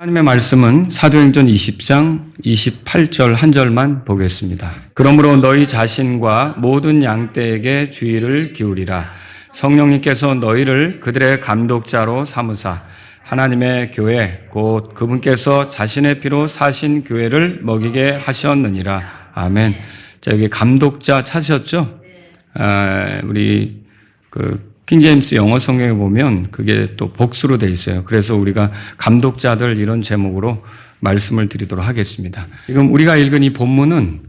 하나님의 말씀은 사도행전 20장 28절 한 절만 보겠습니다. 그러므로 너희 자신과 모든 양떼에게 주의를 기울이라. 성령님께서 너희를 그들의 감독자로 삼으사 하나님의 교회 곧 그분께서 자신의 피로 사신 교회를 먹이게 하셨느니라. 아멘. 자, 여기 감독자 찾으셨죠? 우리 킹제임스 영어 성경에 보면 그게 또 복수로 돼 있어요. 그래서 우리가 감독자들 이런 제목으로 말씀을 드리도록 하겠습니다. 지금 우리가 읽은 이 본문은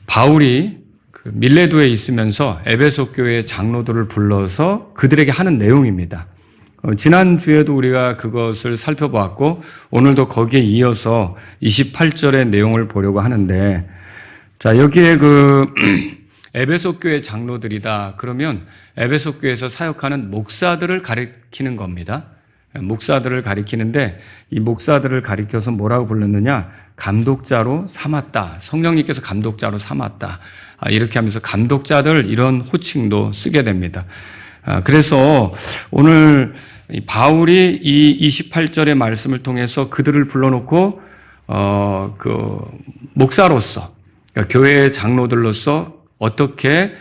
바울이 밀레도에 있으면서 에베소 교회 장로들을 불러서 그들에게 하는 내용입니다. 지난주에도 우리가 그것을 살펴보았고 오늘도 거기에 이어서 28절의 내용을 보려고 하는데, 자, 여기에 에베소 교회 장로들이다. 그러면 에베소 교회에서 사역하는 목사들을 가리키는 겁니다. 목사들을 가리키는데 이 목사들을 가리켜서 뭐라고 불렀느냐? 감독자로 삼았다. 성령님께서 감독자로 삼았다. 이렇게 하면서 감독자들 이런 호칭도 쓰게 됩니다. 그래서 오늘 바울이 이 28절의 말씀을 통해서 그들을 불러놓고 목사로서, 그러니까 교회의 장로들로서 어떻게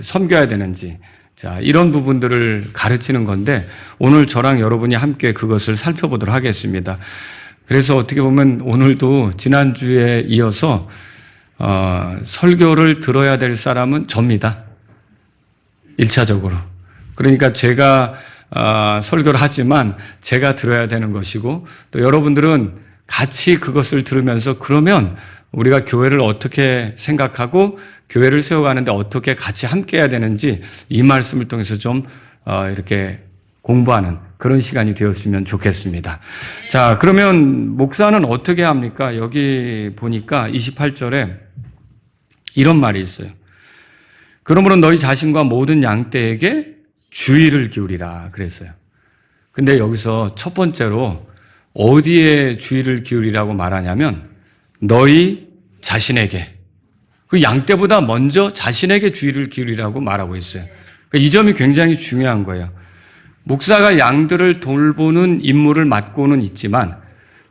섬겨야 되는지, 자, 이런 부분들을 가르치는 건데 오늘 저랑 여러분이 함께 그것을 살펴보도록 하겠습니다. 그래서 어떻게 보면 오늘도 지난주에 이어서 설교를 들어야 될 사람은 접니다. 1차적으로. 그러니까 제가 설교를 하지만 제가 들어야 되는 것이고, 또 여러분들은 같이 그것을 들으면서 그러면 우리가 교회를 어떻게 생각하고 교회를 세워가는데 어떻게 같이 함께 해야 되는지 이 말씀을 통해서 좀 이렇게 공부하는 그런 시간이 되었으면 좋겠습니다. 자, 그러면 목사는 어떻게 합니까? 여기 보니까 28절에 이런 말이 있어요. 그러므로 너희 자신과 모든 양떼에게 주의를 기울이라 그랬어요. 근데 여기서 첫 번째로 어디에 주의를 기울이라고 말하냐면 너희 자신에게, 그 양떼보다 먼저 자신에게 주의를 기울이라고 말하고 있어요. 이 점이 굉장히 중요한 거예요. 목사가 양들을 돌보는 임무를 맡고는 있지만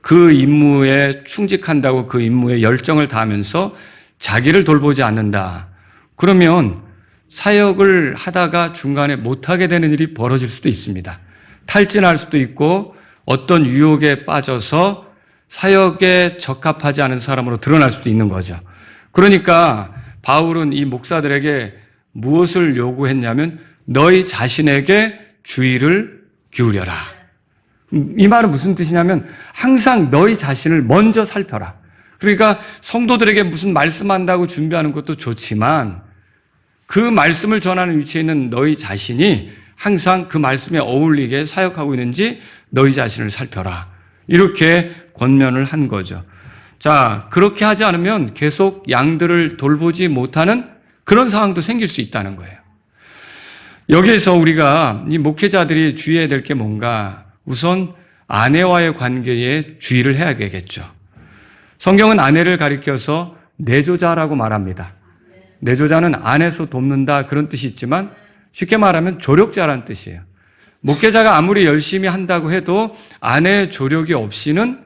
그 임무에 충직한다고 그 임무에 열정을 다하면서 자기를 돌보지 않는다. 그러면 사역을 하다가 중간에 못하게 되는 일이 벌어질 수도 있습니다. 탈진할 수도 있고 어떤 유혹에 빠져서 사역에 적합하지 않은 사람으로 드러날 수도 있는 거죠. 그러니까 바울은 이 목사들에게 무엇을 요구했냐면 너희 자신에게 주의를 기울여라. 이 말은 무슨 뜻이냐면 항상 너희 자신을 먼저 살펴라. 그러니까 성도들에게 무슨 말씀한다고 준비하는 것도 좋지만 그 말씀을 전하는 위치에 있는 너희 자신이 항상 그 말씀에 어울리게 사역하고 있는지 너희 자신을 살펴라. 이렇게 권면을 한 거죠. 자, 그렇게 하지 않으면 계속 양들을 돌보지 못하는 그런 상황도 생길 수 있다는 거예요. 여기에서 우리가 이 목회자들이 주의해야 될 게 뭔가, 우선 아내와의 관계에 주의를 해야 되겠죠. 성경은 아내를 가리켜서 내조자라고 말합니다. 내조자는 안에서 돕는다 그런 뜻이 있지만 쉽게 말하면 조력자라는 뜻이에요. 목회자가 아무리 열심히 한다고 해도 아내의 조력이 없이는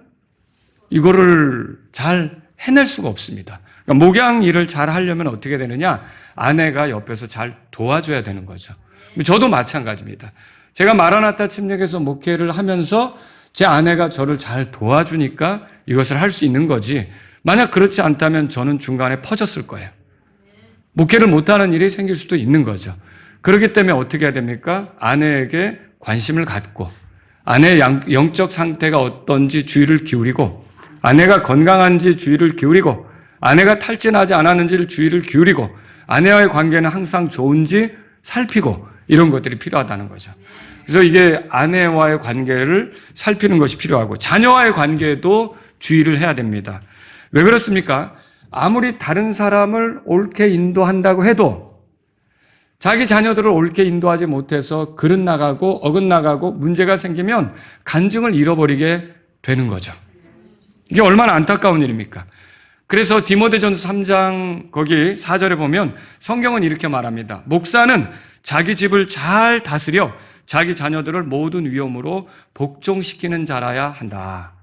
이거를 잘 해낼 수가 없습니다. 그러니까 목양 일을 잘 하려면 어떻게 되느냐? 아내가 옆에서 잘 도와줘야 되는 거죠. 저도 마찬가지입니다. 제가 마라나타 침례에서 목회를 하면서 제 아내가 저를 잘 도와주니까 이것을 할 수 있는 거지, 만약 그렇지 않다면 저는 중간에 퍼졌을 거예요. 목회를 못하는 일이 생길 수도 있는 거죠. 그렇기 때문에 어떻게 해야 됩니까? 아내에게 관심을 갖고 아내의 영적 상태가 어떤지 주의를 기울이고, 아내가 건강한지 주의를 기울이고, 아내가 탈진하지 않았는지를 주의를 기울이고, 아내와의 관계는 항상 좋은지 살피고, 이런 것들이 필요하다는 거죠. 그래서 이게 아내와의 관계를 살피는 것이 필요하고 자녀와의 관계도 주의를 해야 됩니다. 왜 그렇습니까? 아무리 다른 사람을 옳게 인도한다고 해도 자기 자녀들을 옳게 인도하지 못해서 그릇나가고 어긋나가고 문제가 생기면 간증을 잃어버리게 되는 거죠. 이게 얼마나 안타까운 일입니까? 그래서 디모데전서 3장 거기 4절에 보면 성경은 이렇게 말합니다. 목사는 자기 집을 잘 다스려 자기 자녀들을 모든 위험으로 복종시키는 자라야 한다.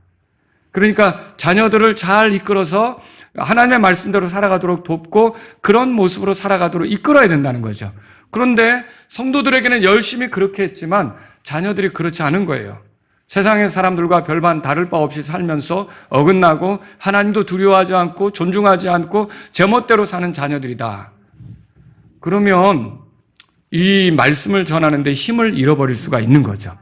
그러니까 자녀들을 잘 이끌어서 하나님의 말씀대로 살아가도록 돕고 그런 모습으로 살아가도록 이끌어야 된다는 거죠. 그런데 성도들에게는 열심히 그렇게 했지만 자녀들이 그렇지 않은 거예요. 세상의 사람들과 별반 다를 바 없이 살면서 어긋나고 하나님도 두려워하지 않고 존중하지 않고 제멋대로 사는 자녀들이다. 그러면 이 말씀을 전하는데 힘을 잃어버릴 수가 있는 거죠.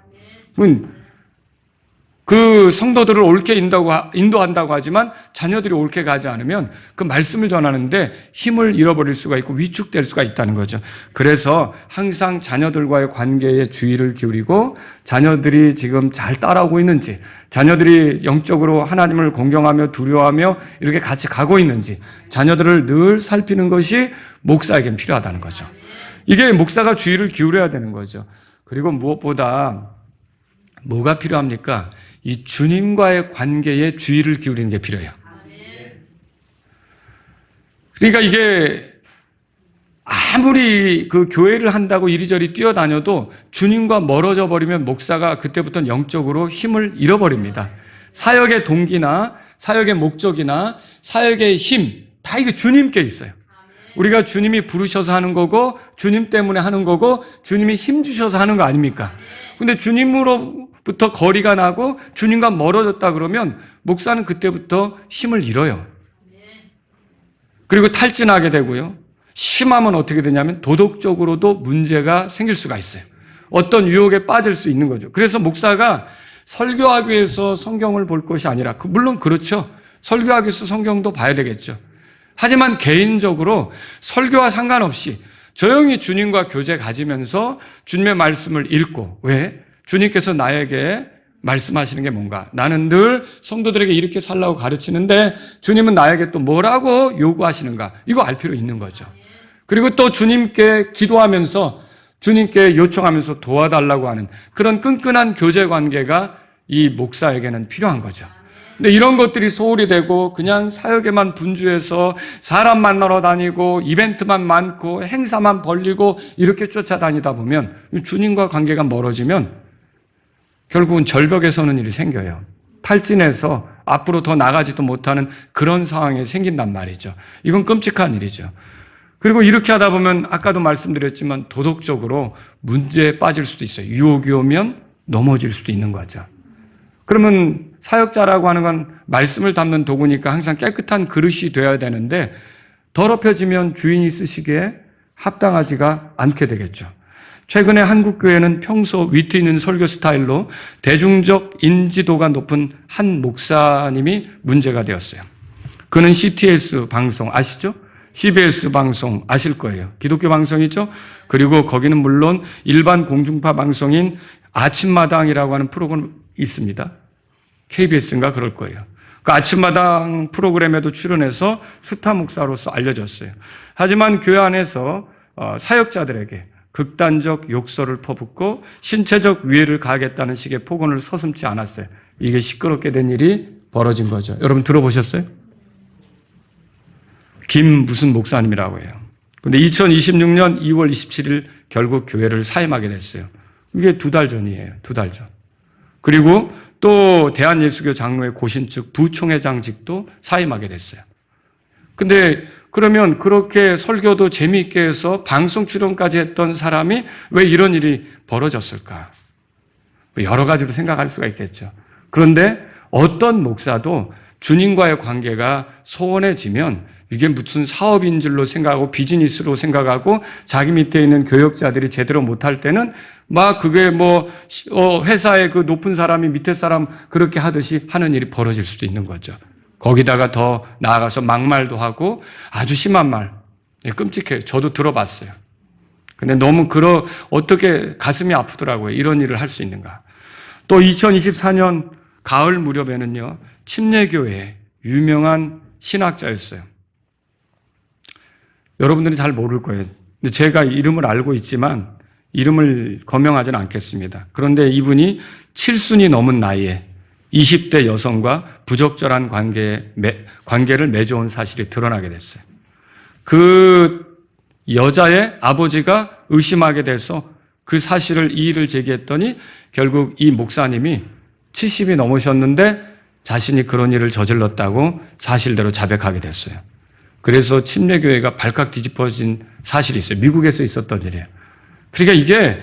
그 성도들을 옳게 인도한다고 하지만 자녀들이 옳게 가지 않으면 그 말씀을 전하는데 힘을 잃어버릴 수가 있고 위축될 수가 있다는 거죠. 그래서 항상 자녀들과의 관계에 주의를 기울이고 자녀들이 지금 잘 따라오고 있는지, 자녀들이 영적으로 하나님을 공경하며 두려워하며 이렇게 같이 가고 있는지 자녀들을 늘 살피는 것이 목사에겐 필요하다는 거죠. 이게 목사가 주의를 기울여야 되는 거죠. 그리고 무엇보다 뭐가 필요합니까? 이 주님과의 관계에 주의를 기울이는 게 필요해요. 그러니까 이게 아무리 그 교회를 한다고 이리저리 뛰어다녀도 주님과 멀어져 버리면 목사가 그때부터는 영적으로 힘을 잃어버립니다. 사역의 동기나 사역의 목적이나 사역의 힘, 다 이게 주님께 있어요. 우리가 주님이 부르셔서 하는 거고 주님 때문에 하는 거고 주님이 힘 주셔서 하는 거 아닙니까? 근데 주님으로부터 거리가 나고 주님과 멀어졌다 그러면 목사는 그때부터 힘을 잃어요. 그리고 탈진하게 되고요. 심하면 어떻게 되냐면 도덕적으로도 문제가 생길 수가 있어요. 어떤 유혹에 빠질 수 있는 거죠. 그래서 목사가 설교하기 위해서 성경을 볼 것이 아니라, 물론 그렇죠. 설교하기 위해서 성경도 봐야 되겠죠. 하지만 개인적으로 설교와 상관없이 조용히 주님과 교제 가지면서 주님의 말씀을 읽고, 왜? 주님께서 나에게 말씀하시는 게 뭔가? 나는 늘 성도들에게 이렇게 살라고 가르치는데 주님은 나에게 또 뭐라고 요구하시는가? 이거 알 필요 있는 거죠. 그리고 또 주님께 기도하면서 주님께 요청하면서 도와달라고 하는 그런 끈끈한 교제 관계가 이 목사에게는 필요한 거죠. 근데 이런 것들이 소홀히 되고 그냥 사역에만 분주해서 사람 만나러 다니고 이벤트만 많고 행사만 벌리고 이렇게 쫓아다니다 보면 주님과 관계가 멀어지면 결국은 절벽에 서는 일이 생겨요. 탈진해서 앞으로 더 나가지도 못하는 그런 상황이 생긴단 말이죠. 이건 끔찍한 일이죠. 그리고 이렇게 하다 보면 아까도 말씀드렸지만 도덕적으로 문제에 빠질 수도 있어요. 유혹이 오면 넘어질 수도 있는 거죠. 그러면 사역자라고 하는 건 말씀을 담는 도구니까 항상 깨끗한 그릇이 되어야 되는데 더럽혀지면 주인이 쓰시기에 합당하지가 않게 되겠죠. 최근에 한국교회는 평소 위트 있는 설교 스타일로 대중적 인지도가 높은 한 목사님이 문제가 되었어요. 그는 CTS 방송 아시죠? CBS 방송 아실 거예요. 기독교 방송이죠? 그리고 거기는 물론 일반 공중파 방송인 아침마당이라고 하는 프로그램이 있습니다. KBS인가 그럴 거예요. 그 아침마당 프로그램에도 출연해서 스타 목사로서 알려졌어요. 하지만 교회 안에서 사역자들에게 극단적 욕설을 퍼붓고 신체적 위해를 가하겠다는 식의 폭언을 서슴지 않았어요. 이게 시끄럽게 된 일이 벌어진 거죠. 여러분 들어보셨어요? 김 무슨 목사님이라고 해요. 근데 2026년 2월 27일 결국 교회를 사임하게 됐어요. 이게 2달 전이에요. 2달 전. 그리고 또 대한예수교 장로회 고신측 부총회장직도 사임하게 됐어요. 근데 그러면 그렇게 설교도 재미있게 해서 방송 출연까지 했던 사람이 왜 이런 일이 벌어졌을까? 여러 가지로 생각할 수가 있겠죠. 그런데 어떤 목사도 주님과의 관계가 소원해지면 이게 무슨 사업인 줄로 생각하고 비즈니스로 생각하고 자기 밑에 있는 교역자들이 제대로 못할 때는 막 그게 회사의 그 높은 사람이 밑에 사람 그렇게 하듯이 하는 일이 벌어질 수도 있는 거죠. 거기다가 더 나아가서 막말도 하고 아주 심한 말. 끔찍해요. 저도 들어봤어요. 근데 너무 어떻게 가슴이 아프더라고요. 이런 일을 할 수 있는가. 또 2024년 가을 무렵에는요, 침례교회의 유명한 신학자였어요. 여러분들이 잘 모를 거예요. 근데 제가 이름을 알고 있지만 이름을 거명하지는 않겠습니다. 그런데 이분이 7순이 넘은 나이에 20대 여성과 부적절한 관계를 맺어온 사실이 드러나게 됐어요. 그 여자의 아버지가 의심하게 돼서 그 사실을 이의를 제기했더니 결국 이 목사님이 70이 넘으셨는데 자신이 그런 일을 저질렀다고 사실대로 자백하게 됐어요. 그래서 침례교회가 발칵 뒤집어진 사실이 있어요. 미국에서 있었던 일이에요. 그러니까 이게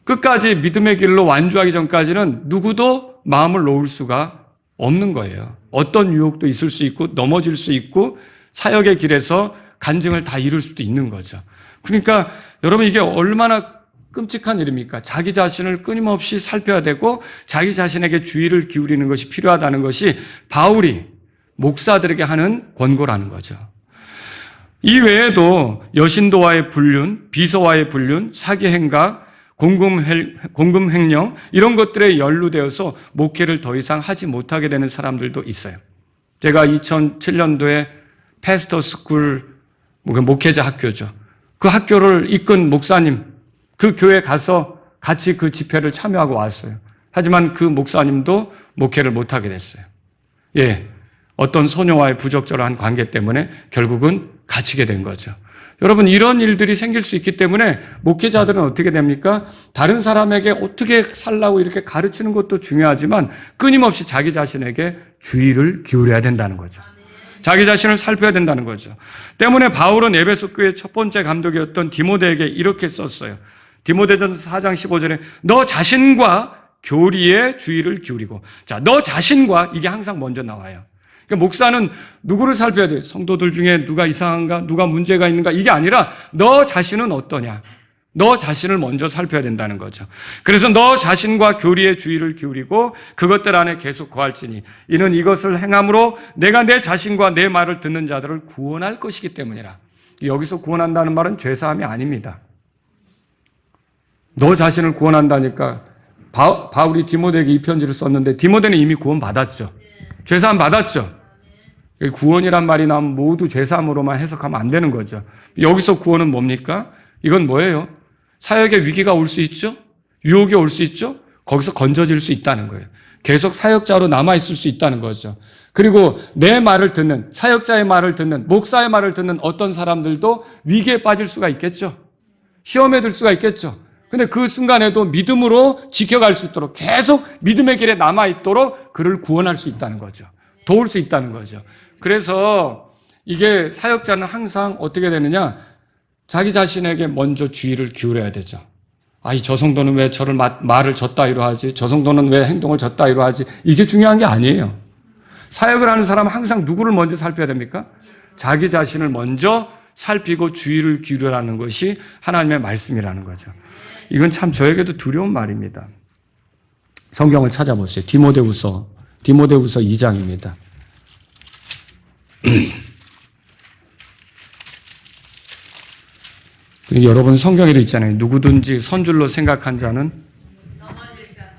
끝까지 믿음의 길로 완주하기 전까지는 누구도 마음을 놓을 수가 없는 거예요. 어떤 유혹도 있을 수 있고 넘어질 수 있고 사역의 길에서 간증을 다 이룰 수도 있는 거죠. 그러니까 여러분 이게 얼마나 끔찍한 일입니까? 자기 자신을 끊임없이 살펴야 되고 자기 자신에게 주의를 기울이는 것이 필요하다는 것이 바울이 목사들에게 하는 권고라는 거죠. 이 외에도 여신도와의 불륜, 비서와의 불륜, 사기 행각, 공금 횡령 이런 것들에 연루되어서 목회를 더 이상 하지 못하게 되는 사람들도 있어요. 제가 2007년도에 패스터 스쿨 목회자 학교죠. 그 학교를 이끈 목사님, 그 교회에 가서 같이 그 집회를 참여하고 왔어요. 하지만 그 목사님도 목회를 못하게 됐어요. 예, 어떤 소녀와의 부적절한 관계 때문에 결국은 갇히게 된 거죠. 여러분 이런 일들이 생길 수 있기 때문에 목회자들은 어떻게 됩니까? 다른 사람에게 어떻게 살라고 이렇게 가르치는 것도 중요하지만 끊임없이 자기 자신에게 주의를 기울여야 된다는 거죠. 자기 자신을 살펴야 된다는 거죠. 때문에 바울은 에베소 교회의 첫 번째 감독이었던 디모데에게 이렇게 썼어요. 디모데전서 4장 15절에 너 자신과 교리에 주의를 기울이고, 자, 너 자신과 이게 항상 먼저 나와요. 그러니까 목사는 누구를 살펴야 돼요? 성도들 중에 누가 이상한가? 누가 문제가 있는가? 이게 아니라 너 자신은 어떠냐? 너 자신을 먼저 살펴야 된다는 거죠. 그래서 너 자신과 교리에 주의를 기울이고 그것들 안에 계속 거할지니 이는 이것을 행함으로 내가 내 자신과 내 말을 듣는 자들을 구원할 것이기 때문이라. 여기서 구원한다는 말은 죄사함이 아닙니다. 너 자신을 구원한다니까 바울이 디모데에게 이 편지를 썼는데 디모데는 이미 구원받았죠. 죄사함 받았죠. 구원이란 말이 나오면 모두 죄사함으로만 해석하면 안 되는 거죠. 여기서 구원은 뭡니까? 이건 뭐예요? 사역의 위기가 올 수 있죠? 유혹이 올 수 있죠? 거기서 건져질 수 있다는 거예요. 계속 사역자로 남아있을 수 있다는 거죠. 그리고 내 말을 듣는, 사역자의 말을 듣는, 목사의 말을 듣는 어떤 사람들도 위기에 빠질 수가 있겠죠. 시험에 들 수가 있겠죠. 근데 그 순간에도 믿음으로 지켜갈 수 있도록 계속 믿음의 길에 남아있도록 그를 구원할 수 있다는 거죠. 도울 수 있다는 거죠. 그래서 이게 사역자는 항상 어떻게 되느냐? 자기 자신에게 먼저 주의를 기울여야 되죠. 아이, 저 성도는 왜 저를 말을 졌다이로 하지? 저 성도는 왜 행동을 졌다이로 하지? 이게 중요한 게 아니에요. 사역을 하는 사람은 항상 누구를 먼저 살펴야 됩니까? 자기 자신을 먼저 살피고 주의를 기울여라는 것이 하나님의 말씀이라는 거죠. 이건 참 저에게도 두려운 말입니다. 성경을 찾아보세요. 디모데후서 2장입니다. 여러분 성경에도 있잖아요. 누구든지 선줄로 생각한 자는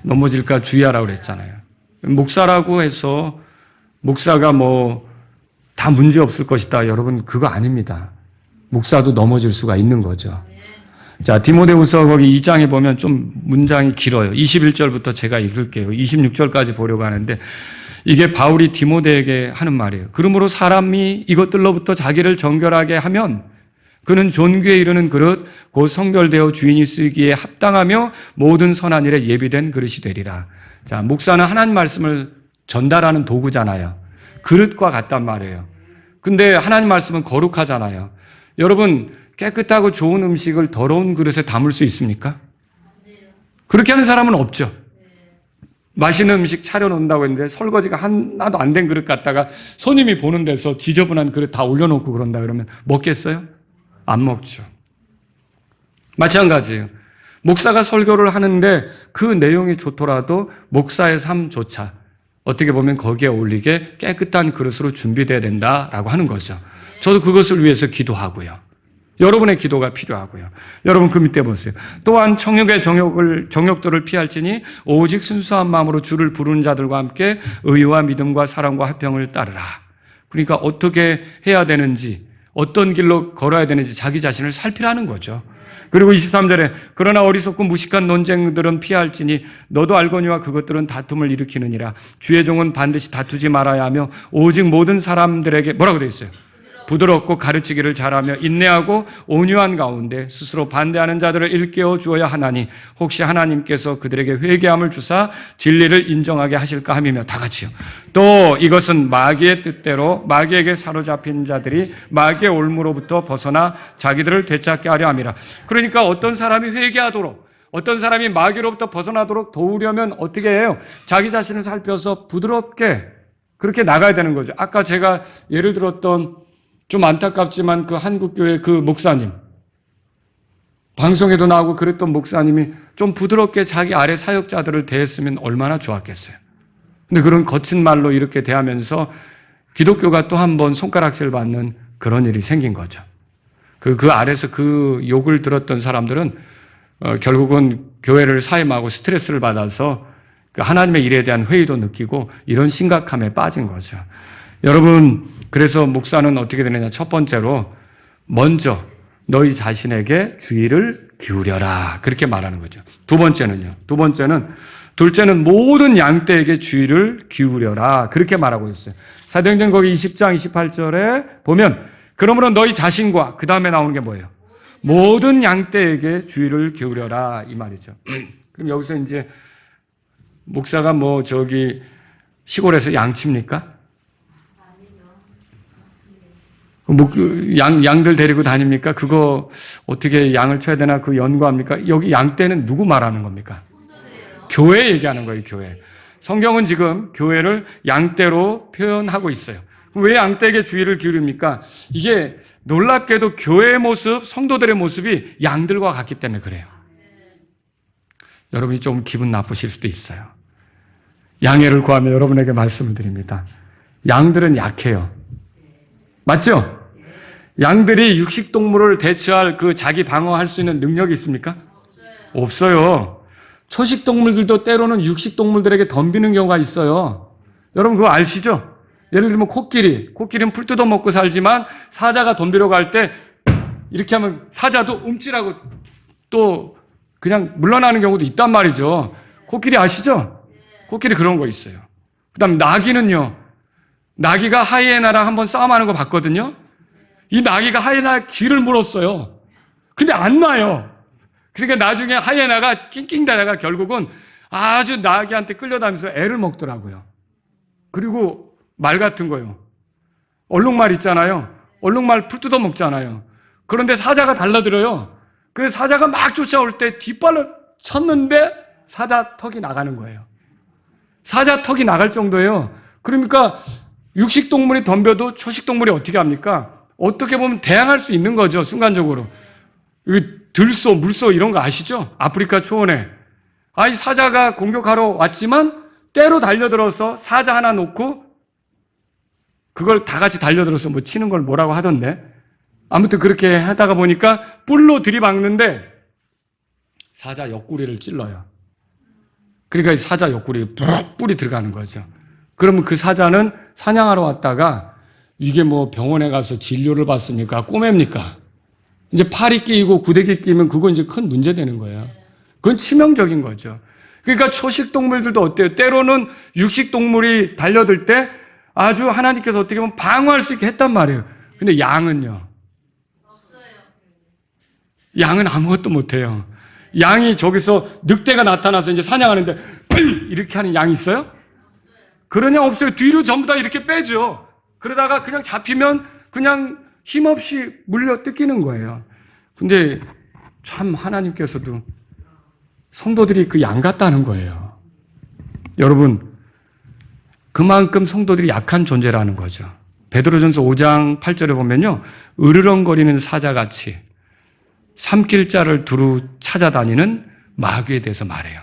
넘어질까 주의하라고 그랬잖아요. 목사라고 해서 목사가 다 문제 없을 것이다. 여러분 그거 아닙니다. 목사도 넘어질 수가 있는 거죠. 자, 디모데후서 거기 2장에 보면 좀 문장이 길어요. 21절부터 제가 읽을게요. 26절까지 보려고 하는데 이게 바울이 디모데에게 하는 말이에요. 그러므로 사람이 이것들로부터 자기를 정결하게 하면 그는 존귀에 이르는 그릇 곧 성결되어 주인이 쓰기에 합당하며 모든 선한 일에 예비된 그릇이 되리라. 자, 목사는 하나님 말씀을 전달하는 도구잖아요. 그릇과 같단 말이에요. 근데 하나님 말씀은 거룩하잖아요. 여러분 깨끗하고 좋은 음식을 더러운 그릇에 담을 수 있습니까? 그렇게 하는 사람은 없죠. 맛있는 음식 차려놓는다고 했는데 설거지가 하나도 안 된 그릇 갖다가 손님이 보는 데서 지저분한 그릇 다 올려놓고 그런다 그러면 먹겠어요? 안 먹죠. 마찬가지예요. 목사가 설교를 하는데 그 내용이 좋더라도 목사의 삶조차 어떻게 보면 거기에 어울리게 깨끗한 그릇으로 준비되어야 된다라고 하는 거죠. 저도 그것을 위해서 기도하고요. 여러분의 기도가 필요하고요. 여러분 그 밑에 보세요. 또한 청욕의 정욕들을 피할지니 오직 순수한 마음으로 주를 부르는 자들과 함께 의와 믿음과 사랑과 화평을 따르라. 그러니까 어떻게 해야 되는지 어떤 길로 걸어야 되는지 자기 자신을 살피라는 거죠. 그리고 23절에 그러나 어리석고 무식한 논쟁들은 피할지니 너도 알거니와 그것들은 다툼을 일으키느니라. 주의 종은 반드시 다투지 말아야 하며 오직 모든 사람들에게 뭐라고 되어 있어요? 부드럽고 가르치기를 잘하며 인내하고 온유한 가운데 스스로 반대하는 자들을 일깨워 주어야 하나니 혹시 하나님께서 그들에게 회개함을 주사 진리를 인정하게 하실까 함이며. 다 같이요. 또 이것은 마귀의 뜻대로 마귀에게 사로잡힌 자들이 마귀의 올무로부터 벗어나 자기들을 되찾게 하려 함이라. 그러니까 어떤 사람이 회개하도록, 어떤 사람이 마귀로부터 벗어나도록 도우려면 어떻게 해요? 자기 자신을 살펴서 부드럽게 그렇게 나가야 되는 거죠. 아까 제가 예를 들었던 좀 안타깝지만 그 한국교회 그 목사님, 방송에도 나오고 그랬던 목사님이 좀 부드럽게 자기 아래 사역자들을 대했으면 얼마나 좋았겠어요. 근데 그런 거친 말로 이렇게 대하면서 기독교가 또 한 번 손가락질 받는 그런 일이 생긴 거죠. 그 아래서 그 욕을 들었던 사람들은 결국은 교회를 사임하고 스트레스를 받아서 그 하나님의 일에 대한 회의도 느끼고 이런 심각함에 빠진 거죠. 여러분, 그래서 목사는 어떻게 되느냐? 첫 번째로 먼저 너희 자신에게 주의를 기울여라, 그렇게 말하는 거죠. 두 번째는 둘째는 모든 양떼에게 주의를 기울여라, 그렇게 말하고 있어요. 사도행전 거기 20장 28절에 보면 그러므로 너희 자신과, 그 다음에 나오는 게 뭐예요? 모든 양떼에게 주의를 기울여라, 이 말이죠. 그럼 여기서 이제 목사가 뭐 저기 시골에서 양칩니까? 양들 데리고 다닙니까? 그거 어떻게 양을 쳐야 되나 그 연구합니까? 여기 양떼는 누구 말하는 겁니까? 교회 얘기하는 거예요, 교회. 성경은 지금 교회를 양떼로 표현하고 있어요. 왜 양떼에게 주의를 기울입니까? 이게 놀랍게도 교회의 모습, 성도들의 모습이 양들과 같기 때문에 그래요. 여러분이 좀 기분 나쁘실 수도 있어요. 양해를 구하며 여러분에게 말씀을 드립니다. 양들은 약해요. 맞죠? 양들이 육식동물을 대처할 그 자기 방어할 수 있는 능력이 있습니까? 없어요. 초식동물들도 때로는 육식동물들에게 덤비는 경우가 있어요. 여러분 그거 아시죠? 예를 들면 코끼리는 풀 뜯어 먹고 살지만 사자가 덤비러 갈 때 이렇게 하면 사자도 움찔하고 또 그냥 물러나는 경우도 있단 말이죠. 코끼리 아시죠? 코끼리 그런 거 있어요. 그 다음 나귀는요. 나귀가 하이에나랑 한번 싸움하는 거 봤거든요. 이 나귀가 하이에나 귀를 물었어요. 근데 안 나요. 그러니까 나중에 하이에나가 낑낑대다가 결국은 아주 나귀한테 끌려다니면서 애를 먹더라고요. 그리고 말 같은 거요. 얼룩말 있잖아요. 얼룩말 풀 뜯어 먹잖아요. 그런데 사자가 달라들어요. 그래서 사자가 막 쫓아올 때 뒷발로 쳤는데 사자 턱이 나가는 거예요. 사자 턱이 나갈 정도예요. 그러니까 육식동물이 덤벼도 초식동물이 어떻게 합니까? 어떻게 보면 대항할 수 있는 거죠, 순간적으로. 들소, 물소 이런 거 아시죠? 아프리카 초원에. 이 사자가 공격하러 왔지만 때로 달려들어서 사자 하나 놓고 그걸 다 같이 달려들어서 뭐 치는 걸 뭐라고 하던데. 아무튼 그렇게 하다가 보니까 뿔로 들이박는데 사자 옆구리를 찔러요. 그러니까 사자 옆구리에 뿔이 들어가는 거죠. 그러면 그 사자는 사냥하러 왔다가 이게 뭐 병원에 가서 진료를 받습니까? 꼬맵니까? 이제 팔이 끼이고 구데기 끼면 그건 이제 큰 문제 되는 거예요. 그건 치명적인 거죠. 그러니까 초식동물들도 어때요? 때로는 육식동물이 달려들 때 아주 하나님께서 어떻게 보면 방어할 수 있게 했단 말이에요. 근데 양은요? 없어요. 양은 아무것도 못해요. 양이 저기서 늑대가 나타나서 이제 사냥하는데 이렇게 하는 양이 있어요? 그러냐? 없어요. 뒤로 전부 다 이렇게 빼죠. 그러다가 그냥 잡히면 그냥 힘없이 물려 뜯기는 거예요. 근데 참 하나님께서도 성도들이 그 양 같다는 거예요. 여러분, 그만큼 성도들이 약한 존재라는 거죠. 베드로전서 5장 8절에 보면요. 으르렁거리는 사자같이 삼킬 자를 두루 찾아다니는 마귀에 대해서 말해요.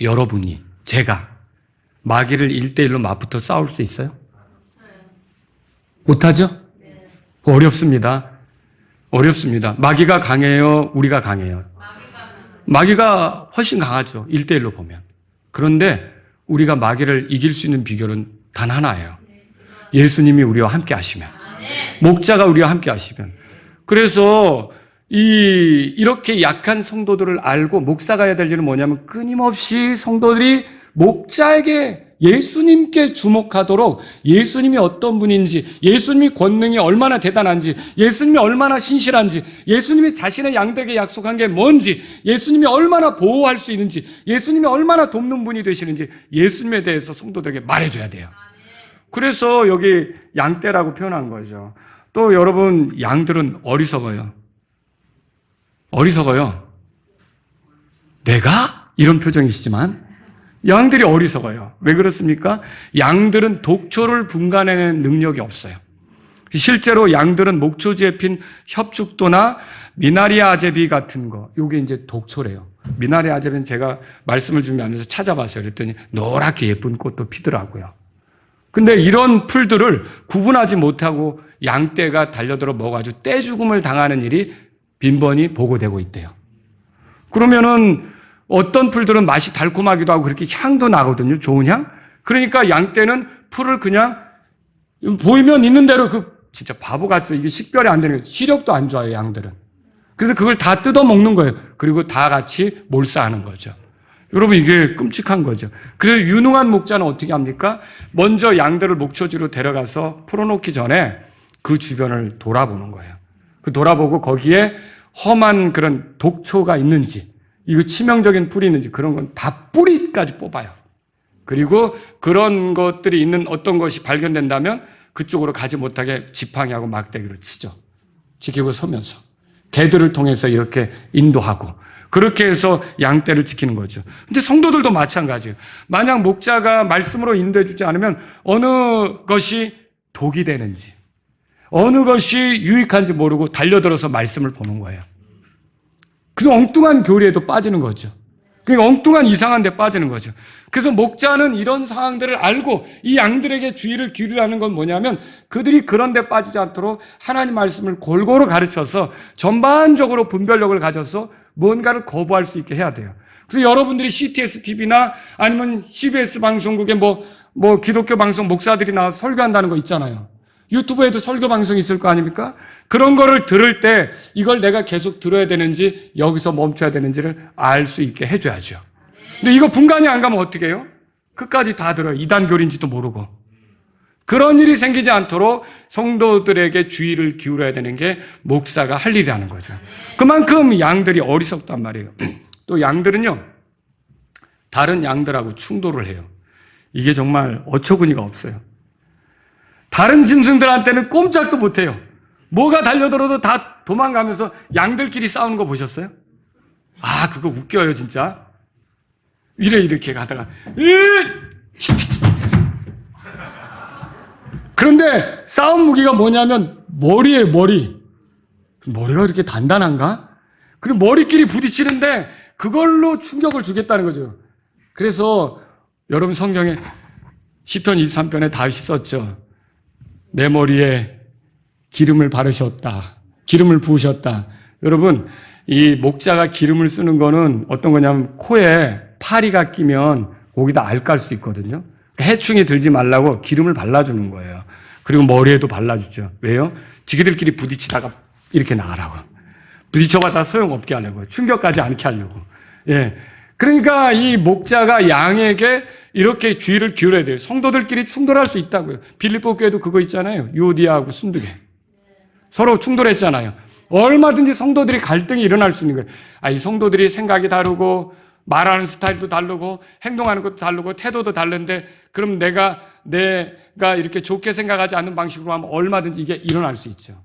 여러분이, 제가 마귀를 1대1로 맞붙어 싸울 수 있어요? 못하죠? 어렵습니다. 어렵습니다. 마귀가 강해요? 우리가 강해요? 마귀가 훨씬 강하죠. 1대1로 보면. 그런데 우리가 마귀를 이길 수 있는 비결은 단 하나예요. 예수님이 우리와 함께 하시면. 목자가 우리와 함께 하시면. 그래서 이렇게 약한 성도들을 알고 목사가 해야 될 일은 뭐냐면 끊임없이 성도들이 목자에게 예수님께 주목하도록 예수님이 어떤 분인지, 예수님이 권능이 얼마나 대단한지, 예수님이 얼마나 신실한지, 예수님이 자신의 양들에게 약속한 게 뭔지, 예수님이 얼마나 보호할 수 있는지, 예수님이 얼마나 돕는 분이 되시는지 예수님에 대해서 성도들에게 말해줘야 돼요. 그래서 여기 양떼라고 표현한 거죠. 또 여러분, 양들은 어리석어요. 어리석어요. 내가? 이런 표정이시지만 양들이 어리석어요. 왜 그렇습니까? 양들은 독초를 분간해내는 능력이 없어요. 실제로 양들은 목초지에 핀 협죽도나 미나리아 아제비 같은 거, 요게 이제 독초래요. 미나리아 아제비는 제가 말씀을 준비하면서 찾아봤어요. 그랬더니 노랗게 예쁜 꽃도 피더라고요. 근데 이런 풀들을 구분하지 못하고 양떼가 달려들어 먹어가지고 떼죽음을 당하는 일이 빈번히 보고되고 있대요. 그러면은 어떤 풀들은 맛이 달콤하기도 하고 그렇게 향도 나거든요. 좋은 향. 그러니까 양떼는 풀을 그냥 보이면 있는 대로 진짜 바보같죠. 이게 식별이 안 되는 거예요. 시력도 안 좋아요, 양들은. 그래서 그걸 다 뜯어 먹는 거예요. 그리고 다 같이 몰사하는 거죠. 여러분, 이게 끔찍한 거죠. 그래서 유능한 목자는 어떻게 합니까? 먼저 양들을 목초지로 데려가서 풀어놓기 전에 그 주변을 돌아보는 거예요. 돌아보고 거기에 험한 그런 독초가 있는지, 이거 치명적인 뿌리 있는지 그런 건 다 뿌리까지 뽑아요. 그리고 그런 것들이 있는 어떤 것이 발견된다면 그쪽으로 가지 못하게 지팡이하고 막대기로 치죠. 지키고 서면서. 개들을 통해서 이렇게 인도하고 그렇게 해서 양떼를 지키는 거죠. 근데 성도들도 마찬가지예요. 만약 목자가 말씀으로 인도해 주지 않으면 어느 것이 독이 되는지 어느 것이 유익한지 모르고 달려들어서 말씀을 보는 거예요. 그 엉뚱한 교리에도 빠지는 거죠. 그러니까 엉뚱한 이상한 데 빠지는 거죠. 그래서 목자는 이런 상황들을 알고 이 양들에게 주의를 기울이라는 건 뭐냐면 그들이 그런 데 빠지지 않도록 하나님 말씀을 골고루 가르쳐서 전반적으로 분별력을 가져서 뭔가를 거부할 수 있게 해야 돼요. 그래서 여러분들이 CTS TV나 아니면 CBS 방송국에 뭐 기독교 방송 목사들이 나와서 설교한다는 거 있잖아요. 유튜브에도 설교 방송이 있을 거 아닙니까? 그런 거를 들을 때 이걸 내가 계속 들어야 되는지 여기서 멈춰야 되는지를 알 수 있게 해줘야죠. 근데 이거 분간이 안 가면 어떻게 해요? 끝까지 다 들어요. 이단교리인지도 모르고. 그런 일이 생기지 않도록 성도들에게 주의를 기울여야 되는 게 목사가 할 일이라는 거죠. 그만큼 양들이 어리석단 말이에요. 또 양들은요, 다른 양들하고 충돌을 해요. 이게 정말 어처구니가 없어요. 다른 짐승들한테는 꼼짝도 못해요. 뭐가 달려들어도 다 도망가면서 양들끼리 싸우는 거 보셨어요? 아, 그거 웃겨요, 진짜. 이렇게 가다가 그런데 싸움 무기가 뭐냐면 머리예요, 머리. 머리가 그렇게 단단한가? 그리고 머리끼리 부딪히는데 그걸로 충격을 주겠다는 거죠. 그래서 여러분 성경에 시편 23편에 다윗이 썼죠. 내 머리에 기름을 바르셨다. 기름을 부으셨다. 여러분, 이 목자가 기름을 쓰는 거는 어떤 거냐면 코에 파리가 끼면 거기다 알 깔 수 있거든요. 해충이 들지 말라고 기름을 발라주는 거예요. 그리고 머리에도 발라주죠. 왜요? 지기들끼리 부딪히다가 이렇게 나가라고. 부딪혀봐다 소용없게 하려고. 충격까지 않게 하려고. 예. 그러니까 이 목자가 양에게 이렇게 주의를 기울여야 돼요. 성도들끼리 충돌할 수 있다고요. 빌립보 교회도 그거 있잖아요. 유오디아하고 순두개. 서로 충돌했잖아요. 얼마든지 성도들이 갈등이 일어날 수 있는 거예요. 이 성도들이 생각이 다르고 말하는 스타일도 다르고 행동하는 것도 다르고 태도도 다른데 그럼 내가 이렇게 좋게 생각하지 않는 방식으로 하면 얼마든지 이게 일어날 수 있죠.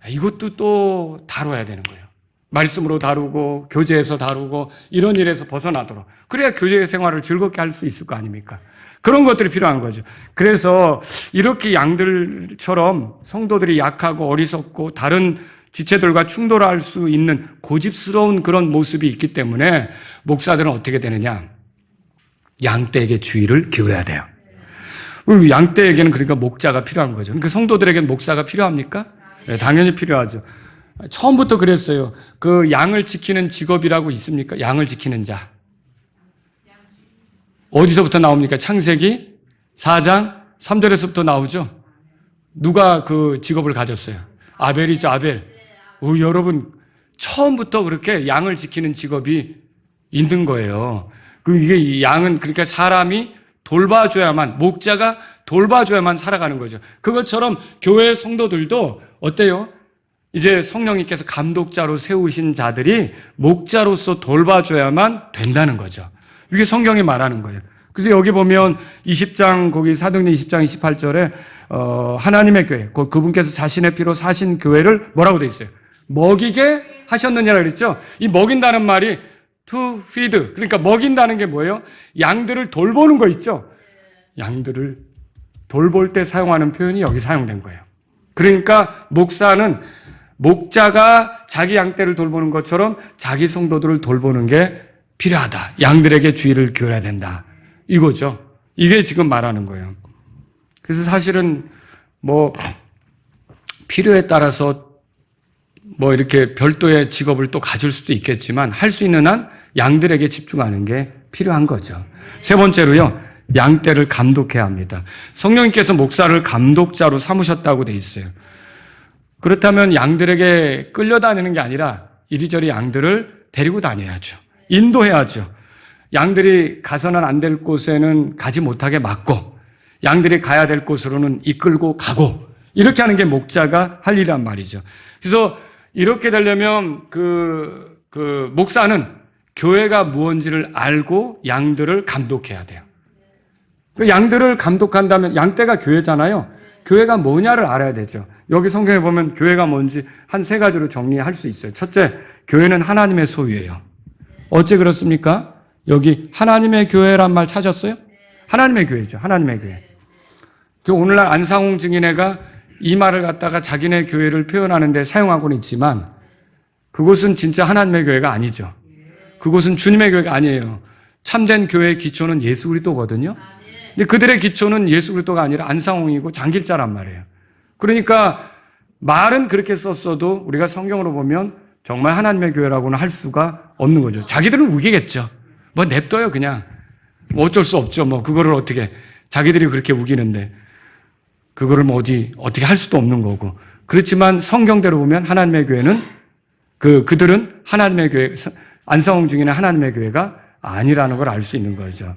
이것도 또 다뤄야 되는 거예요. 말씀으로 다루고 교제에서 다루고 이런 일에서 벗어나도록. 그래야 교제 생활을 즐겁게 할 수 있을 거 아닙니까? 그런 것들이 필요한 거죠. 그래서 이렇게 양들처럼 성도들이 약하고 어리석고 다른 지체들과 충돌할 수 있는 고집스러운 그런 모습이 있기 때문에 목사들은 어떻게 되느냐? 양떼에게 주의를 기울여야 돼요. 양떼에게는 그러니까 목자가 필요한 거죠. 그러니까 성도들에게는 목사가 필요합니까? 네, 당연히 필요하죠. 처음부터 그랬어요. 그 양을 지키는 직업이라고 있습니까? 양을 지키는 자. 어디서부터 나옵니까? 창세기 4장 3절에서부터 나오죠. 누가 그 직업을 가졌어요? 아벨이죠, 아벨. 여러분, 처음부터 그렇게 양을 지키는 직업이 있는 거예요. 이게 양은 그러니까 사람이 돌봐줘야만, 목자가 돌봐줘야만 살아가는 거죠. 그것처럼 교회 성도들도 어때요? 이제 성령님께서 감독자로 세우신 자들이 목자로서 돌봐줘야만 된다는 거죠. 이게 성경이 말하는 거예요. 그래서 여기 보면 20장, 거기 사도행전 20장 28절에 하나님의 교회, 그분께서 자신의 피로 사신 교회를 뭐라고 돼 있어요? 먹이게 하셨느냐라고 그랬죠? 이 먹인다는 말이 to feed, 그러니까 먹인다는 게 뭐예요? 양들을 돌보는 거 있죠? 양들을 돌볼 때 사용하는 표현이 여기 사용된 거예요. 그러니까 목사는 목자가 자기 양떼를 돌보는 것처럼 자기 성도들을 돌보는 게 필요하다. 양들에게 주의를 기울여야 된다. 이거죠. 이게 지금 말하는 거예요. 그래서 사실은 필요에 따라서 이렇게 별도의 직업을 또 가질 수도 있겠지만 할 수 있는 한 양들에게 집중하는 게 필요한 거죠. 세 번째로요. 양떼를 감독해야 합니다. 성령님께서 목사를 감독자로 삼으셨다고 돼 있어요. 그렇다면 양들에게 끌려다니는 게 아니라 이리저리 양들을 데리고 다녀야죠. 인도해야죠. 양들이 가서는 안 될 곳에는 가지 못하게 막고 양들이 가야 될 곳으로는 이끌고 가고 이렇게 하는 게 목자가 할 일이란 말이죠. 그래서 이렇게 되려면 그 목사는 교회가 무엇인지를 알고 양들을 감독해야 돼요. 양들을 감독한다면 양떼가 교회잖아요. 교회가 뭐냐를 알아야 되죠. 여기 성경에 보면 교회가 뭔지 한 세 가지로 정리할 수 있어요. 첫째, 교회는 하나님의 소유예요. 어째 그렇습니까? 여기 하나님의 교회란 말 찾았어요? 하나님의 교회죠. 하나님의 교회. 오늘날 안상홍 증인회가 이 말을 갖다가 자기네 교회를 표현하는 데 사용하고는 있지만 그곳은 진짜 하나님의 교회가 아니죠. 그곳은 주님의 교회가 아니에요. 참된 교회의 기초는 예수 그리스도거든요. 근데 그들의 기초는 예수 그리스도가 아니라 안상홍이고 장길자란 말이에요. 그러니까 말은 그렇게 썼어도 우리가 성경으로 보면 정말 하나님의 교회라고는 할 수가 없는 거죠. 자기들은 우기겠죠. 냅둬요 그냥. 어쩔 수 없죠. 그거를 어떻게 자기들이 그렇게 우기는데 그거를 어떻게 할 수도 없는 거고. 그렇지만 성경대로 보면 하나님의 교회는 그들은 하나님의 교회, 안상홍 중에는 하나님의 교회가 아니라는 걸 알 수 있는 거죠.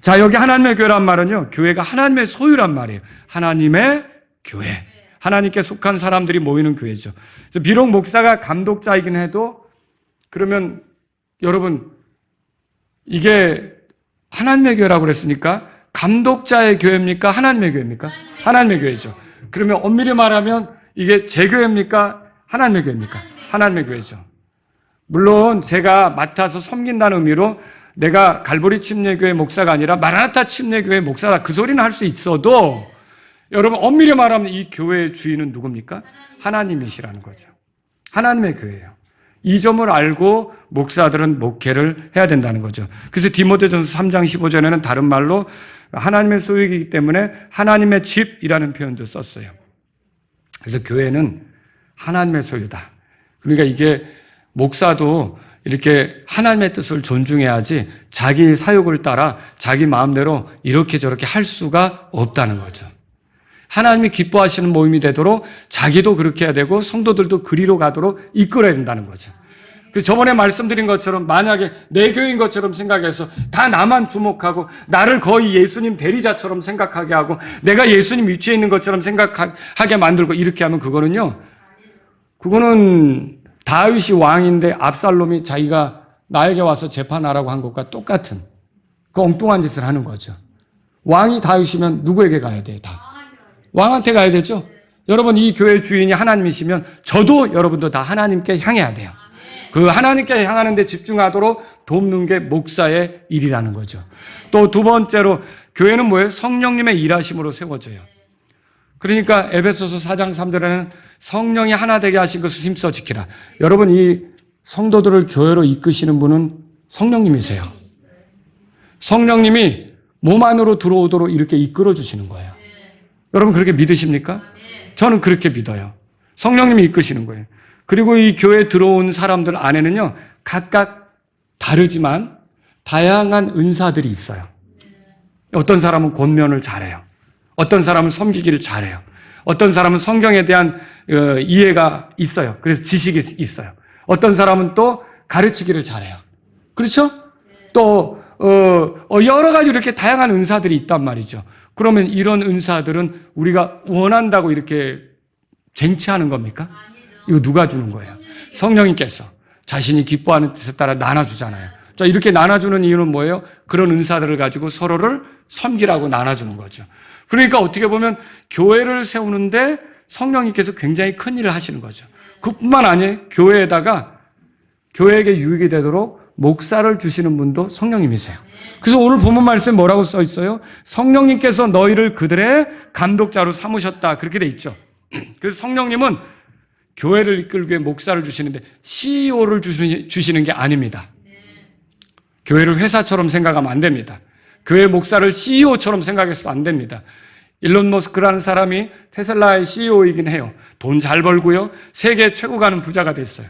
자, 여기 하나님의 교회란 말은요, 교회가 하나님의 소유란 말이에요. 하나님의 교회. 하나님께 속한 사람들이 모이는 교회죠. 그래서 비록 목사가 감독자이긴 해도 그러면 여러분 이게 하나님의 교회라고 그랬으니까 감독자의 교회입니까? 하나님의 교회입니까? 하나님의 교회죠. 그러면 엄밀히 말하면 이게 제 교회입니까? 하나님의 교회입니까? 하나님의 교회죠. 물론 제가 맡아서 섬긴다는 의미로 내가 갈보리 침례교회 목사가 아니라 마라나타 침례교회 목사다 그 소리는 할 수 있어도 여러분 엄밀히 말하면 이 교회의 주인은 누굽니까? 하나님이시라는 거죠. 하나님의 교회예요. 이 점을 알고 목사들은 목회를 해야 된다는 거죠. 그래서 디모데전서 3장 15절에는 다른 말로 하나님의 소유이기 때문에 하나님의 집이라는 표현도 썼어요. 그래서 교회는 하나님의 소유다. 그러니까 이게 목사도 이렇게 하나님의 뜻을 존중해야지 자기 사욕을 따라 자기 마음대로 이렇게 저렇게 할 수가 없다는 거죠. 하나님이 기뻐하시는 모임이 되도록 자기도 그렇게 해야 되고 성도들도 그리로 가도록 이끌어야 된다는 거죠. 그래서 저번에 말씀드린 것처럼 만약에 내 교회인 것처럼 생각해서 다 나만 주목하고 나를 거의 예수님 대리자처럼 생각하게 하고 내가 예수님 위치에 있는 것처럼 생각하게 만들고 이렇게 하면 그거는 다윗이 왕인데 압살롬이 자기가 나에게 와서 재판하라고 한 것과 똑같은 그 엉뚱한 짓을 하는 거죠. 왕이 다윗이면 누구에게 가야 돼요? 다. 왕한테 가야 되죠. 여러분 이 교회 주인이 하나님이시면 저도 여러분도 다 하나님께 향해야 돼요. 그 하나님께 향하는 데 집중하도록 돕는 게 목사의 일이라는 거죠. 또 두 번째로 교회는 뭐예요? 성령님의 일하심으로 세워져요. 그러니까 에베소서 4장 3절에는 성령이 하나 되게 하신 것을 힘써 지키라. 여러분 이 성도들을 교회로 이끄시는 분은 성령님이세요. 성령님이 몸 안으로 들어오도록 이렇게 이끌어 주시는 거예요. 여러분 그렇게 믿으십니까? 저는 그렇게 믿어요. 성령님이 이끄시는 거예요. 그리고 이 교회에 들어온 사람들 안에는요, 각각 다르지만 다양한 은사들이 있어요. 어떤 사람은 권면을 잘해요. 어떤 사람은 섬기기를 잘해요. 어떤 사람은 성경에 대한 이해가 있어요. 그래서 지식이 있어요. 어떤 사람은 또 가르치기를 잘해요. 그렇죠? 또 여러 가지 이렇게 다양한 은사들이 있단 말이죠. 그러면 이런 은사들은 우리가 원한다고 이렇게 쟁취하는 겁니까? 이거 누가 주는 거예요? 성령님께서 자신이 기뻐하는 뜻에 따라 나눠주잖아요. 자, 이렇게 나눠주는 이유는 뭐예요? 그런 은사들을 가지고 서로를 섬기라고 나눠주는 거죠. 그러니까 어떻게 보면 교회를 세우는데 성령님께서 굉장히 큰 일을 하시는 거죠. 그뿐만 아니에요. 교회에다가 교회에게 유익이 되도록 목사를 주시는 분도 성령님이세요. 그래서 오늘 본문 말씀에 뭐라고 써 있어요? 성령님께서 너희를 그들의 감독자로 삼으셨다. 그렇게 돼 있죠. 그래서 성령님은 교회를 이끌기 위해 목사를 주시는데 CEO를 주시는 게 아닙니다. 교회를 회사처럼 생각하면 안 됩니다. 교회 목사를 CEO처럼 생각해서도 안 됩니다. 일론 머스크라는 사람이 테슬라의 CEO이긴 해요. 돈 잘 벌고요. 세계 최고 가는 부자가 됐어요.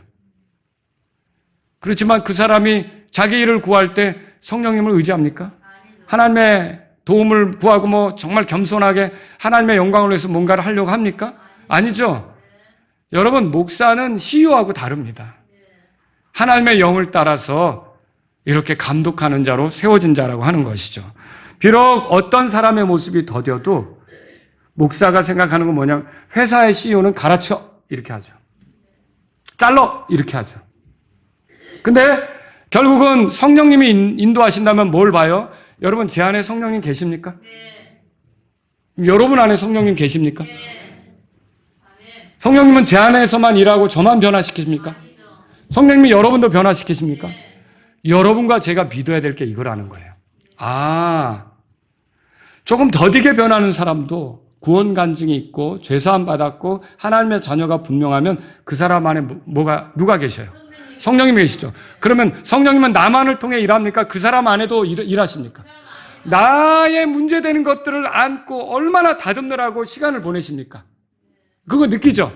그렇지만 그 사람이 자기 일을 구할 때 성령님을 의지합니까? 하나님의 도움을 구하고 뭐 정말 겸손하게 하나님의 영광을 위해서 뭔가를 하려고 합니까? 아니죠. 여러분, 목사는 CEO하고 다릅니다. 하나님의 영을 따라서 이렇게 감독하는 자로 세워진 자라고 하는 것이죠. 비록 어떤 사람의 모습이 더뎌도 목사가 생각하는 건 뭐냐면 회사의 CEO는 갈아쳐 이렇게 하죠. 잘라 이렇게 하죠. 근데 결국은 성령님이 인도하신다면 뭘 봐요? 여러분, 제 안에 성령님 계십니까? 여러분 안에 성령님 계십니까? 성령님은 제 안에서만 일하고 저만 변화시키십니까? 성령님이 여러분도 변화시키십니까? 여러분과 제가 믿어야 될 게 이거라는 거예요. 조금 더디게 변하는 사람도 구원 간증이 있고 죄사함 받았고 하나님의 자녀가 분명하면 그 사람 안에 누가 계셔요? 성령님이 계시죠. 그러면 성령님은 나만을 통해 일합니까? 그 사람 안에도 일하십니까? 나의 문제되는 것들을 안고 얼마나 다듬느라고 시간을 보내십니까? 그거 느끼죠?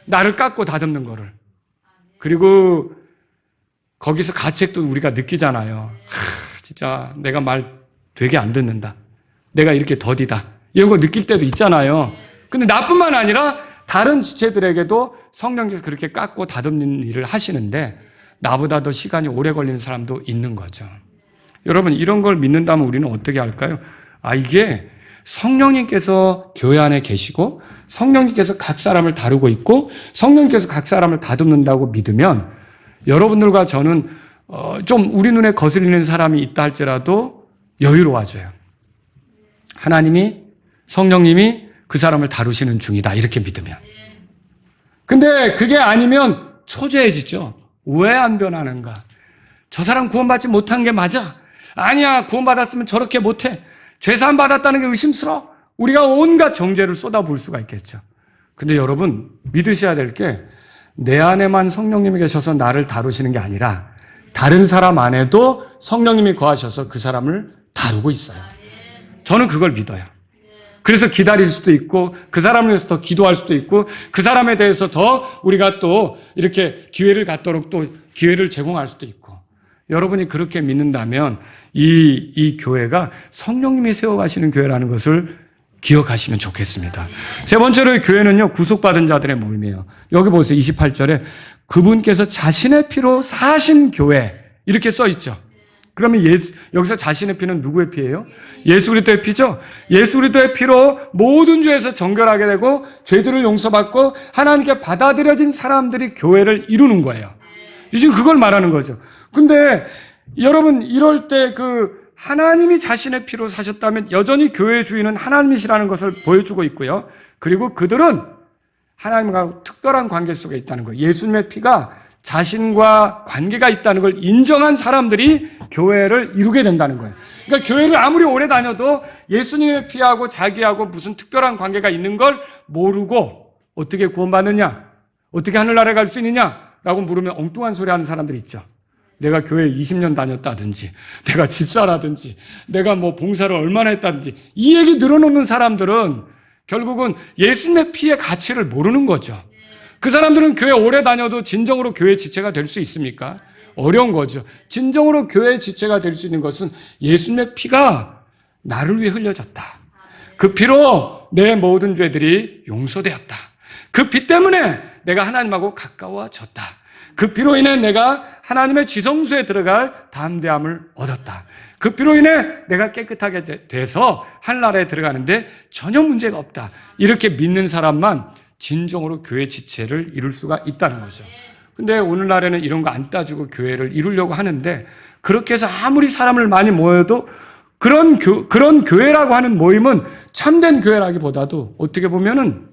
나를 깎고 다듬는 거를. 그리고 거기서 가책도 우리가 느끼잖아요. 진짜 내가 말 되게 안 듣는다. 내가 이렇게 더디다. 이런 거 느낄 때도 있잖아요. 근데 나뿐만 아니라 다른 지체들에게도 성령께서 그렇게 깎고 다듬는 일을 하시는데 나보다 더 시간이 오래 걸리는 사람도 있는 거죠. 여러분, 이런 걸 믿는다면 우리는 어떻게 할까요? 이게 성령님께서 교회 안에 계시고 성령님께서 각 사람을 다루고 있고 성령님께서 각 사람을 다듬는다고 믿으면 여러분들과 저는 좀 우리 눈에 거슬리는 사람이 있다 할지라도 여유로워져요. 하나님이 성령님이 그 사람을 다루시는 중이다 이렇게 믿으면. 근데 그게 아니면 초조해지죠. 왜 안 변하는가? 저 사람 구원받지 못한 게 맞아? 아니야, 구원받았으면 저렇게 못해. 죄사함 받았다는 게 의심스러워. 우리가 온갖 정죄를 쏟아부을 수가 있겠죠. 근데 여러분, 믿으셔야 될 게 내 안에만 성령님이 계셔서 나를 다루시는 게 아니라 다른 사람 안에도 성령님이 거하셔서 그 사람을 다루고 있어요. 저는 그걸 믿어요. 그래서 기다릴 수도 있고 그 사람을 위해서 더 기도할 수도 있고 그 사람에 대해서 더 우리가 또 이렇게 기회를 갖도록 또 기회를 제공할 수도 있고. 여러분이 그렇게 믿는다면 이 교회가 성령님이 세워가시는 교회라는 것을 기억하시면 좋겠습니다. 세 번째로 교회는요, 구속받은 자들의 모임이에요. 여기 보세요. 28절에 그분께서 자신의 피로 사신 교회 이렇게 써 있죠. 그러면 여기서 자신의 피는 누구의 피예요? 예수 그리스도의 피죠. 예수 그리스도의 피로 모든 죄에서 정결하게 되고 죄들을 용서받고 하나님께 받아들여진 사람들이 교회를 이루는 거예요. 지금 그걸 말하는 거죠. 근데 여러분, 이럴 때 하나님이 자신의 피로 사셨다면 여전히 교회의 주인은 하나님이시라는 것을 보여주고 있고요. 그리고 그들은 하나님과 특별한 관계 속에 있다는 거예요. 예수님의 피가 자신과 관계가 있다는 걸 인정한 사람들이 교회를 이루게 된다는 거예요. 그러니까 교회를 아무리 오래 다녀도 예수님의 피하고 자기하고 무슨 특별한 관계가 있는 걸 모르고 어떻게 구원받느냐? 어떻게 하늘나라에 갈 수 있느냐라고 물으면 엉뚱한 소리 하는 사람들이 있죠. 내가 교회 20년 다녔다든지 내가 집사라든지 내가 뭐 봉사를 얼마나 했다든지 이 얘기 늘어놓는 사람들은 결국은 예수님의 피의 가치를 모르는 거죠. 그 사람들은 교회 오래 다녀도 진정으로 교회 지체가 될 수 있습니까? 어려운 거죠. 진정으로 교회 지체가 될 수 있는 것은 예수님의 피가 나를 위해 흘려졌다. 그 피로 내 모든 죄들이 용서되었다. 그 피 때문에 내가 하나님하고 가까워졌다. 그 피로 인해 내가 하나님의 지성소에 들어갈 담대함을 얻었다. 그 피로 인해 내가 깨끗하게 돼서 하늘나라에 들어가는데 전혀 문제가 없다. 이렇게 믿는 사람만 진정으로 교회 지체를 이룰 수가 있다는 거죠. 근데 오늘날에는 이런 거 안 따지고 교회를 이루려고 하는데, 그렇게 해서 아무리 사람을 많이 모여도 그런 교회라고 하는 모임은 참된 교회라기보다도 어떻게 보면은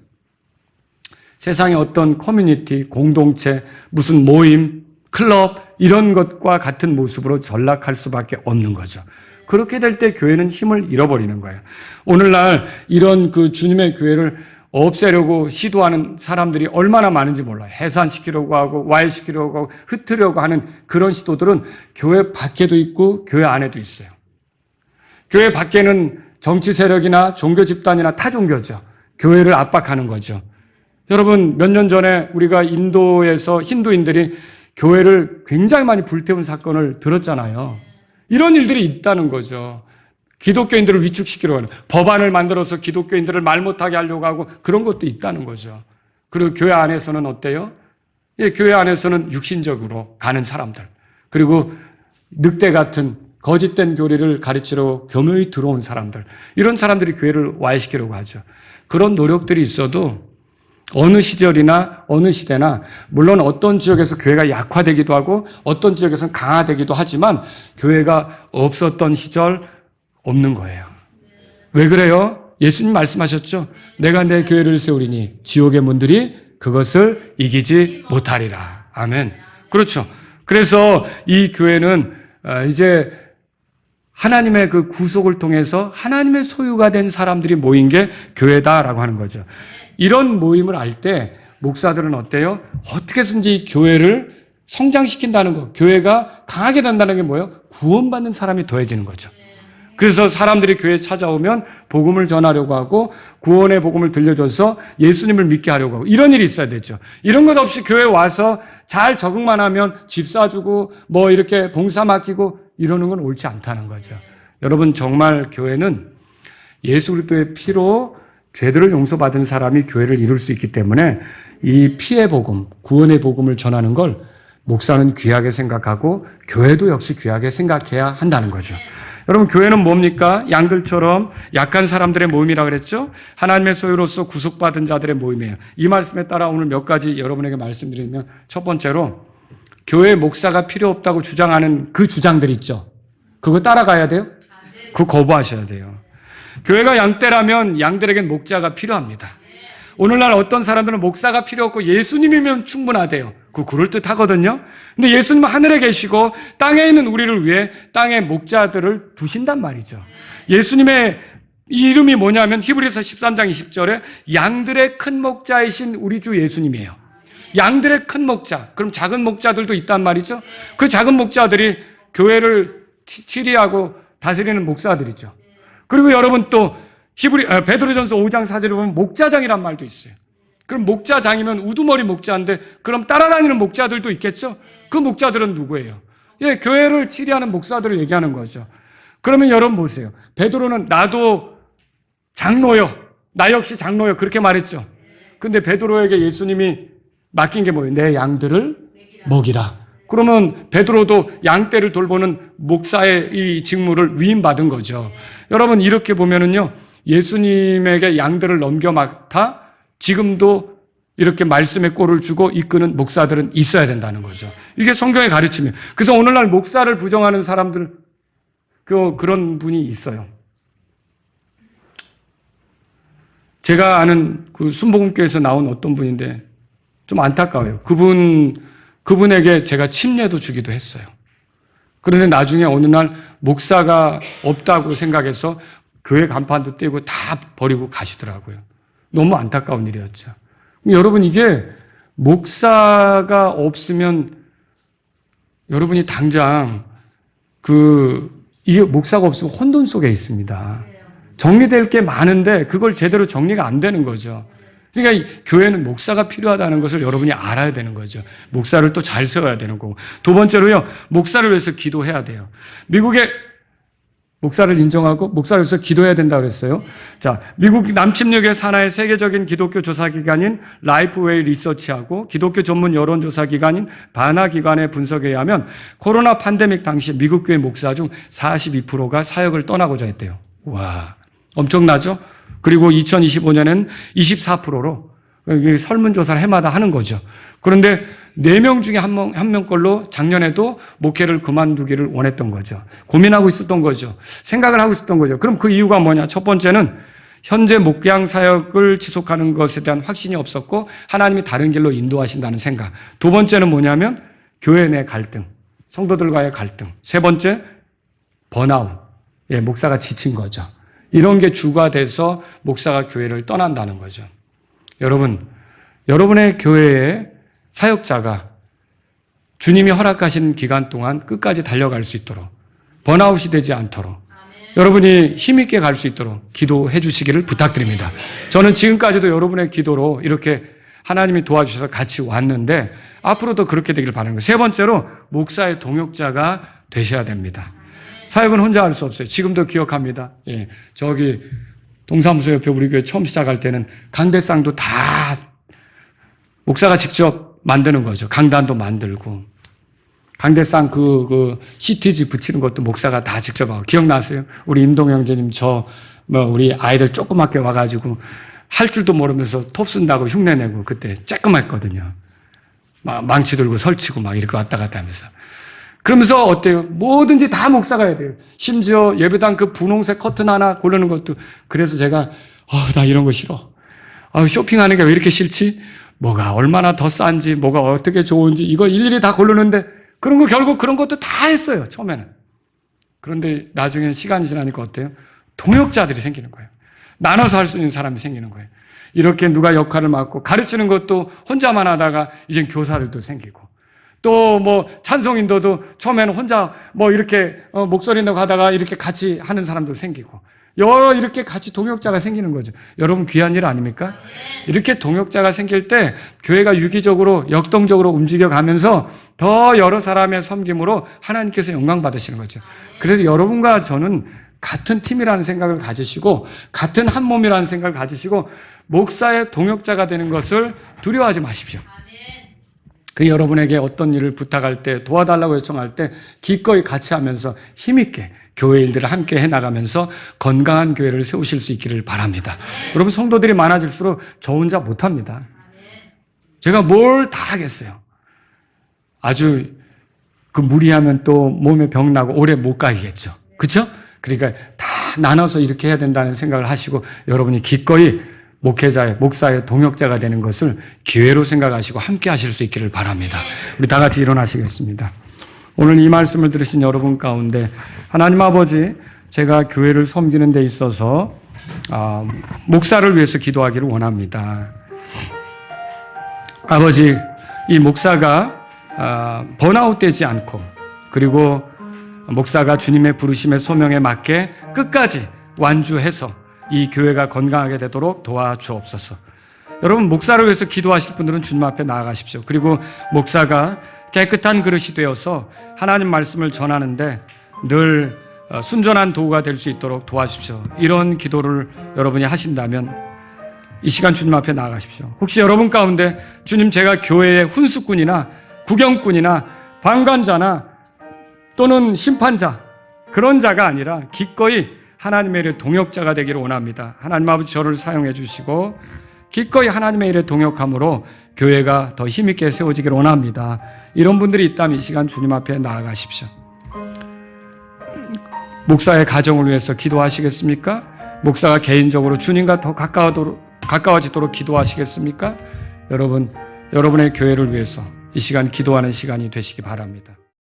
세상의 어떤 커뮤니티, 공동체, 무슨 모임, 클럽 이런 것과 같은 모습으로 전락할 수밖에 없는 거죠. 그렇게 될 때 교회는 힘을 잃어버리는 거예요. 오늘날 이런 그 주님의 교회를 없애려고 시도하는 사람들이 얼마나 많은지 몰라요. 해산시키려고 하고 와해시키려고 하고 흩으려고 하는 그런 시도들은 교회 밖에도 있고 교회 안에도 있어요. 교회 밖에는 정치 세력이나 종교 집단이나 타 종교죠. 교회를 압박하는 거죠. 여러분, 몇 년 전에 우리가 인도에서 힌두인들이 교회를 굉장히 많이 불태운 사건을 들었잖아요. 이런 일들이 있다는 거죠. 기독교인들을 위축시키려고 하는, 법안을 만들어서 기독교인들을 말 못하게 하려고 하고 그런 것도 있다는 거죠. 그리고 교회 안에서는 어때요? 예, 교회 안에서는 육신적으로 가는 사람들, 그리고 늑대 같은 거짓된 교리를 가르치러 교묘히 들어온 사람들, 이런 사람들이 교회를 와해시키려고 하죠. 그런 노력들이 있어도 어느 시절이나 어느 시대나, 물론 어떤 지역에서 교회가 약화되기도 하고 어떤 지역에서는 강화되기도 하지만 교회가 없었던 시절 없는 거예요. 왜 그래요? 예수님 말씀하셨죠. 내가 내 교회를 세우리니 지옥의 문들이 그것을 이기지 못하리라. 아멘. 그렇죠. 그래서 이 교회는 이제 하나님의 그 구속을 통해서 하나님의 소유가 된 사람들이 모인 게 교회다라고 하는 거죠. 이런 모임을 할 때 목사들은 어때요? 어떻게 해서든지 이 교회를 성장시킨다는 거, 교회가 강하게 된다는 게 뭐예요? 구원받는 사람이 더해지는 거죠. 그래서 사람들이 교회에 찾아오면 복음을 전하려고 하고 구원의 복음을 들려줘서 예수님을 믿게 하려고 하고 이런 일이 있어야 되죠. 이런 것 없이 교회에 와서 잘 적응만 하면 집 사주고 뭐 이렇게 봉사 맡기고 이러는 건 옳지 않다는 거죠. 여러분, 정말 교회는 예수 그리스도의 피로 죄들을 용서받은 사람이 교회를 이룰 수 있기 때문에 이 피의 복음, 구원의 복음을 전하는 걸 목사는 귀하게 생각하고 교회도 역시 귀하게 생각해야 한다는 거죠. 여러분, 교회는 뭡니까? 양들처럼 약한 사람들의 모임이라고 그랬죠? 하나님의 소유로서 구속받은 자들의 모임이에요. 이 말씀에 따라 오늘 몇 가지 여러분에게 말씀드리면, 첫 번째로 교회 목사가 필요 없다고 주장하는 그 주장들 있죠? 그거 따라가야 돼요? 그거 거부하셔야 돼요. 교회가 양떼라면 양들에겐 목자가 필요합니다. 오늘날 어떤 사람들은 목사가 필요 없고 예수님이면 충분하대요. 그거 그럴듯하거든요. 근데 예수님은 하늘에 계시고 땅에 있는 우리를 위해 땅에 목자들을 두신단 말이죠. 예수님의 이름이 뭐냐면 히브리서 13장 20절에 양들의 큰 목자이신 우리 주 예수님이에요. 양들의 큰 목자. 그럼 작은 목자들도 있단 말이죠. 그 작은 목자들이 교회를 치리하고 다스리는 목사들이죠. 그리고 여러분 또 베드로전서 5장 4절에 보면 목자장이란 말도 있어요. 그럼 목자장이면 우두머리 목자인데 그럼 따라다니는 목자들도 있겠죠? 그 목자들은 누구예요? 예, 교회를 치리하는 목사들을 얘기하는 거죠. 그러면 여러분 보세요. 베드로는 나도 장로요. 나 역시 장로요. 그렇게 말했죠. 근데 베드로에게 예수님이 맡긴 게 뭐예요? 내 양들을 먹이라. 그러면 베드로도 양떼를 돌보는 목사의 이 직무를 위임받은 거죠. 여러분, 이렇게 보면은요, 예수님에게 양들을 넘겨 맡아 지금도 이렇게 말씀의 꼴을 주고 이끄는 목사들은 있어야 된다는 거죠. 이게 성경의 가르침이에요. 그래서 오늘날 목사를 부정하는 사람들, 그런 분이 있어요. 제가 아는 그 순복음교회에서 나온 어떤 분인데 좀 안타까워요. 그분에게 제가 침례도 주기도 했어요. 그런데 나중에 어느 날 목사가 없다고 생각해서 교회 간판도 떼고 다 버리고 가시더라고요. 너무 안타까운 일이었죠. 여러분, 이게 목사가 없으면 여러분이 당장 이게 목사가 없으면 혼돈 속에 있습니다. 정리될 게 많은데 그걸 제대로 정리가 안 되는 거죠. 그러니까 교회는 목사가 필요하다는 것을 여러분이 알아야 되는 거죠. 목사를 또 잘 세워야 되는 거고. 두 번째로요, 목사를 위해서 기도해야 돼요. 미국의 목사를 인정하고 목사를 위해서 기도해야 된다고 그랬어요. 자, 미국 남침역의 산하의 세계적인 기독교 조사 기관인 라이프웨이 리서치하고 기독교 전문 여론조사 기관인 바나 기관의 분석에 의하면 코로나 팬데믹 당시 미국 교회 목사 중 42%가 사역을 떠나고자 했대요. 와, 엄청나죠? 그리고 2025년엔 24%로 설문조사를 해마다 하는 거죠. 그런데 4명 중에 한 명 걸로 작년에도 목회를 그만두기를 원했던 거죠. 고민하고 있었던 거죠. 생각을 하고 있었던 거죠. 그럼 그 이유가 뭐냐? 첫 번째는 현재 목양 사역을 지속하는 것에 대한 확신이 없었고 하나님이 다른 길로 인도하신다는 생각. 두 번째는 뭐냐면 교회 내 갈등, 성도들과의 갈등. 세 번째, 번아웃. 목사가 지친 거죠. 이런 게 주가 돼서 목사가 교회를 떠난다는 거죠. 여러분, 여러분의 교회에 사역자가 주님이 허락하신 기간 동안 끝까지 달려갈 수 있도록 번아웃이 되지 않도록 여러분이 힘있게 갈 수 있도록 기도해 주시기를 부탁드립니다. 저는 지금까지도 여러분의 기도로 이렇게 하나님이 도와주셔서 같이 왔는데 앞으로도 그렇게 되기를 바라는 거예요. 세 번째로 목사의 동역자가 되셔야 됩니다. 사역은 혼자 할 수 없어요. 지금도 기억합니다. 저기 동사무소 옆에 우리 교회 처음 시작할 때는 강대상도 다 목사가 직접 만드는 거죠. 강단도 만들고 강대상 그 시티지 붙이는 것도 목사가 다 직접 하고 기억나세요? 우리 임동 형제님 우리 아이들 조그맣게 와가지고 할 줄도 모르면서 톱 쓴다고 흉내내고 그때 쬐끔했거든요. 막 망치 들고 설치고 막 이렇게 왔다 갔다 하면서. 그러면서 어때요? 뭐든지 다 목사가 해야 돼요. 심지어 예배당 그 분홍색 커튼 하나 고르는 것도. 그래서 제가 나 이런 거 싫어. 쇼핑하는 게 왜 이렇게 싫지? 뭐가 얼마나 더 싼지, 뭐가 어떻게 좋은지 이거 일일이 다 고르는데 그런 거 결국 그런 것도 다 했어요. 처음에는. 그런데 나중에 시간이 지나니까 어때요? 동역자들이 생기는 거예요. 나눠서 할 수 있는 사람이 생기는 거예요. 이렇게 누가 역할을 맡고 가르치는 것도 혼자만 하다가 이젠 교사들도 생기고 또 찬송 인도도 처음에는 혼자 이렇게 목소리 내고 하다가 이렇게 같이 하는 사람도 생기고 여러 이렇게 같이 동역자가 생기는 거죠. 여러분 귀한 일 아닙니까? 이렇게 동역자가 생길 때 교회가 유기적으로 역동적으로 움직여가면서 더 여러 사람의 섬김으로 하나님께서 영광 받으시는 거죠. 그래서 여러분과 저는 같은 팀이라는 생각을 가지시고 같은 한 몸이라는 생각을 가지시고 목사의 동역자가 되는 것을 두려워하지 마십시오. 그 여러분에게 어떤 일을 부탁할 때 도와달라고 요청할 때 기꺼이 같이 하면서 힘있게 교회 일들을 함께 해나가면서 건강한 교회를 세우실 수 있기를 바랍니다. 여러분 성도들이 많아질수록 저 혼자 못합니다. 제가 뭘 다 하겠어요. 아주 무리하면 또 몸에 병 나고 오래 못 가겠죠. 그렇죠? 그러니까 다 나눠서 이렇게 해야 된다는 생각을 하시고 여러분이 기꺼이 목사의 동역자가 되는 것을 기회로 생각하시고 함께 하실 수 있기를 바랍니다. 우리 다 같이 일어나시겠습니다. 오늘 이 말씀을 들으신 여러분 가운데 하나님 아버지, 제가 교회를 섬기는 데 있어서 목사를 위해서 기도하기를 원합니다. 아버지, 이 목사가 번아웃 되지 않고 그리고 목사가 주님의 부르심의 소명에 맞게 끝까지 완주해서 이 교회가 건강하게 되도록 도와주옵소서. 여러분 목사를 위해서 기도하실 분들은 주님 앞에 나아가십시오. 그리고 목사가 깨끗한 그릇이 되어서 하나님 말씀을 전하는데 늘 순전한 도구가 될 수 있도록 도와주십시오. 이런 기도를 여러분이 하신다면 이 시간 주님 앞에 나아가십시오. 혹시 여러분 가운데 주님, 제가 교회의 훈수꾼이나 구경꾼이나 방관자나 또는 심판자 그런 자가 아니라 기꺼이 하나님의 일의 동역자가 되기를 원합니다. 하나님 아버지, 저를 사용해 주시고 기꺼이 하나님의 일에 동역함으로 교회가 더 힘있게 세워지기를 원합니다. 이런 분들이 있다면 이 시간 주님 앞에 나아가십시오. 목사의 가정을 위해서 기도하시겠습니까? 목사가 개인적으로 주님과 더 가까워지도록 기도하시겠습니까? 여러분, 여러분의 교회를 위해서 이 시간 기도하는 시간이 되시기 바랍니다.